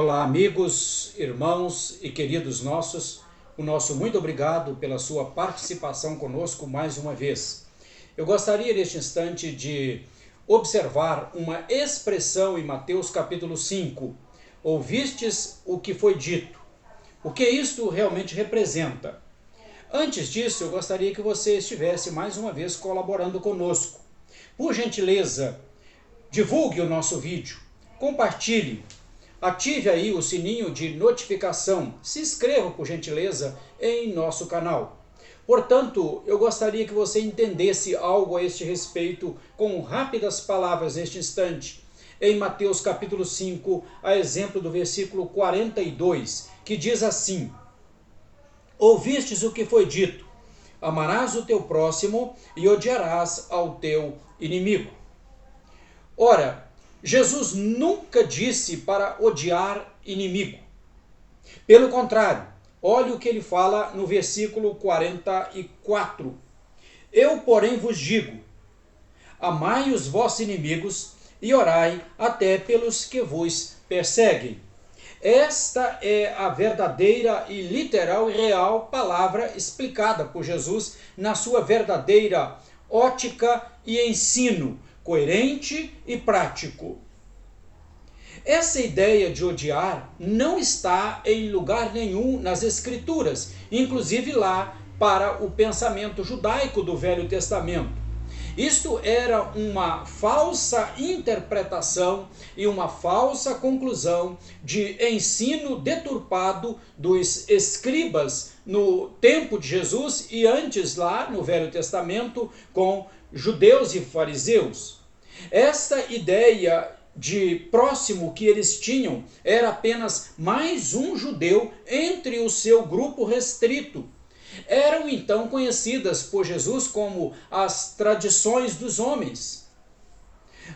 Olá, amigos, irmãos e queridos nossos, o nosso muito obrigado pela sua participação conosco mais uma vez. Eu gostaria neste instante de observar uma expressão em Mateus capítulo 5. Ouvistes o que foi dito. O que isto realmente representa? Antes disso, eu gostaria que você estivesse mais uma vez colaborando conosco. Por gentileza, divulgue o nosso vídeo, compartilhe, ative aí o sininho de notificação, se inscreva por gentileza em nosso canal. Portanto, eu gostaria que você entendesse algo a este respeito com rápidas palavras neste instante. Em Mateus capítulo 5, a exemplo do versículo 42, que diz assim: Ouvistes o que foi dito, amarás o teu próximo e odiarás ao teu inimigo. Ora, Jesus nunca disse para odiar inimigo. Pelo contrário, olhe o que ele fala no versículo 44. Eu, porém, vos digo, amai os vossos inimigos e orai até pelos que vos perseguem. Esta é a verdadeira e literal e real palavra explicada por Jesus na sua verdadeira ótica e ensino, coerente e prático. Essa ideia de odiar não está em lugar nenhum nas Escrituras, inclusive lá para o pensamento judaico do Velho Testamento. Isto era uma falsa interpretação e uma falsa conclusão de ensino deturpado dos escribas no tempo de Jesus e antes lá no Velho Testamento com judeus e fariseus. Esta ideia de próximo que eles tinham era apenas mais um judeu entre o seu grupo restrito. Eram então conhecidas por Jesus como as tradições dos homens.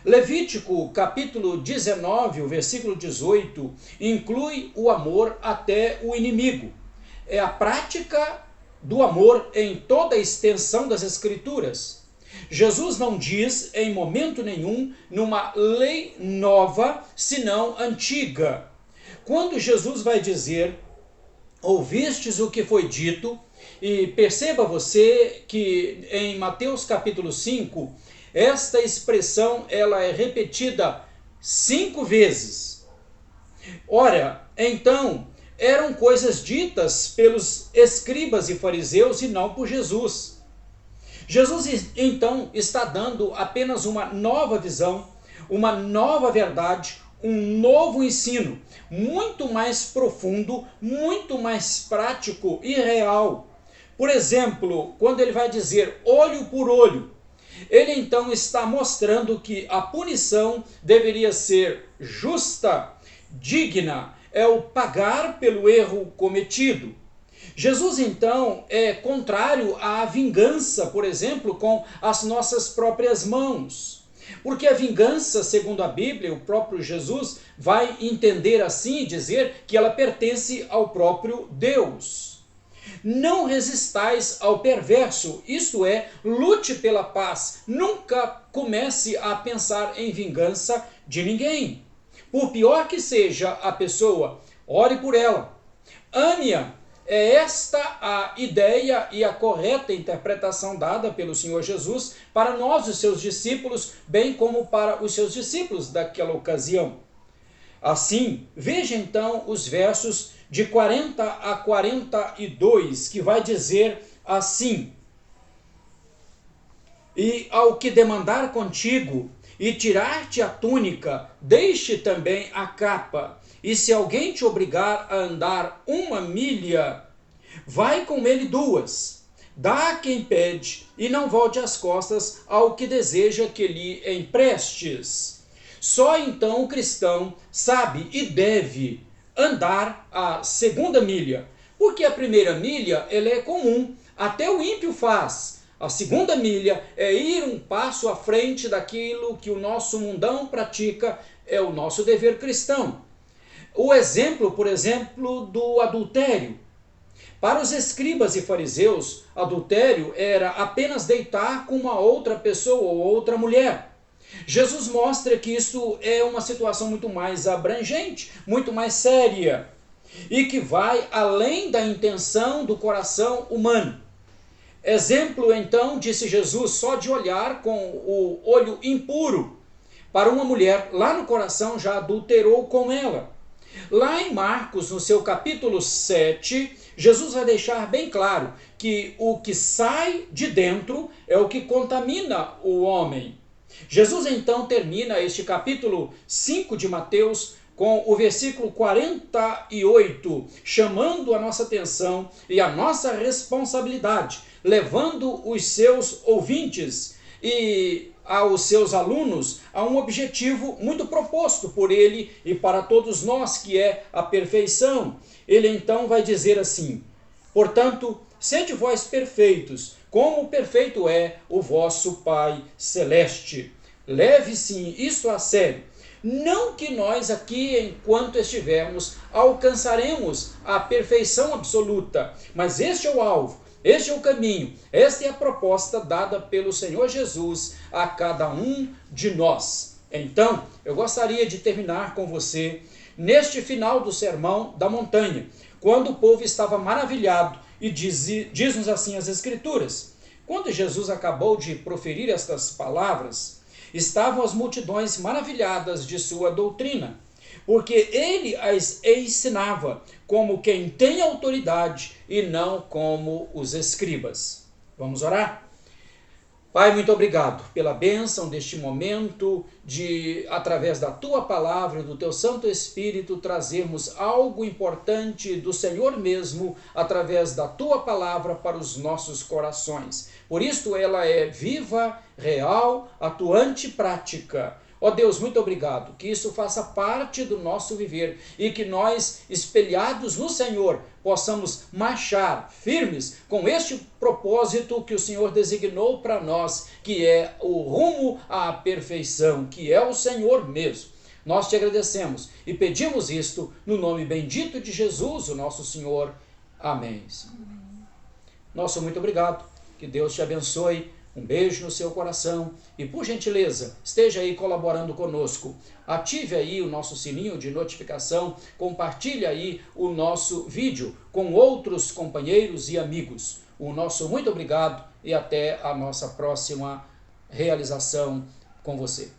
Levítico capítulo 19, o versículo 18, inclui o amor até o inimigo. É a prática do amor em toda a extensão das Escrituras. Jesus não diz em momento nenhum numa lei nova, senão antiga. Quando Jesus vai dizer, ouvistes o que foi dito, e perceba você que em Mateus capítulo 5, esta expressão ela é repetida 5 vezes. Ora, então, eram coisas ditas pelos escribas e fariseus e não por Jesus. Jesus, então, está dando apenas uma nova visão, uma nova verdade, um novo ensino, muito mais profundo, muito mais prático e real. Por exemplo, quando ele vai dizer olho por olho, ele então está mostrando que a punição deveria ser justa, digna, é o pagar pelo erro cometido. Jesus, então, é contrário à vingança, por exemplo, com as nossas próprias mãos. Porque a vingança, segundo a Bíblia, o próprio Jesus vai entender assim e dizer que ela pertence ao próprio Deus. Não resistais ao perverso, isto é, lute pela paz. Nunca comece a pensar em vingança de ninguém. Por pior que seja a pessoa, ore por ela. Ame-a. É esta a ideia e a correta interpretação dada pelo Senhor Jesus para nós, os seus discípulos, bem como para os seus discípulos daquela ocasião. Assim, veja então os versos de 40 a 42, que vai dizer assim: E ao que demandar contigo, e tirar-te a túnica, deixe também a capa. E se alguém te obrigar a andar 1 milha, vai com ele 2. Dá a quem pede, e não volte as costas ao que deseja que lhe emprestes. Só então o cristão sabe e deve andar a 2ª milha, porque a 1ª milha ela é comum, até o ímpio faz. A 2ª milha é ir um passo à frente daquilo que o nosso mundão pratica, é o nosso dever cristão. O exemplo, por exemplo, do adultério. Para os escribas e fariseus, adultério era apenas deitar com uma outra pessoa ou outra mulher. Jesus mostra que isso é uma situação muito mais abrangente, muito mais séria, e que vai além da intenção do coração humano. Exemplo, então, disse Jesus, só de olhar com o olho impuro para uma mulher, lá no coração já adulterou com ela. Lá em Marcos, no seu capítulo 7, Jesus vai deixar bem claro que o que sai de dentro é o que contamina o homem. Jesus então termina este capítulo 5 de Mateus com o versículo 48, chamando a nossa atenção e a nossa responsabilidade, levando os seus ouvintes e aos seus alunos a um objetivo muito proposto por ele e para todos nós, que é a perfeição. Ele então vai dizer assim: portanto, sede vós perfeitos, como perfeito é o vosso Pai Celeste. Leve sim isso a sério. Não que nós aqui, enquanto estivermos, alcançaremos a perfeição absoluta, mas este é o alvo, este é o caminho, esta é a proposta dada pelo Senhor Jesus a cada um de nós. Então, eu gostaria de terminar com você neste final do Sermão da Montanha, quando o povo estava maravilhado, e diz-nos assim as Escrituras: quando Jesus acabou de proferir estas palavras, estavam as multidões maravilhadas de sua doutrina, porque ele as ensinava como quem tem autoridade e não como os escribas. Vamos orar? Pai, muito obrigado pela bênção deste momento de, através da Tua palavra e do Teu Santo Espírito, trazermos algo importante do Senhor mesmo, através da Tua palavra para os nossos corações. Por isso ela é viva, real, atuante e prática. Ó Deus, muito obrigado, que isso faça parte do nosso viver e que nós, espelhados no Senhor, possamos marchar firmes com este propósito que o Senhor designou para nós, que é o rumo à perfeição, que é o Senhor mesmo. Nós te agradecemos e pedimos isto no nome bendito de Jesus, o nosso Senhor. Amém. Nosso muito obrigado, que Deus te abençoe. Um beijo no seu coração e, por gentileza, esteja aí colaborando conosco. Ative aí o nosso sininho de notificação, compartilhe aí o nosso vídeo com outros companheiros e amigos. O nosso muito obrigado e até a nossa próxima realização com você.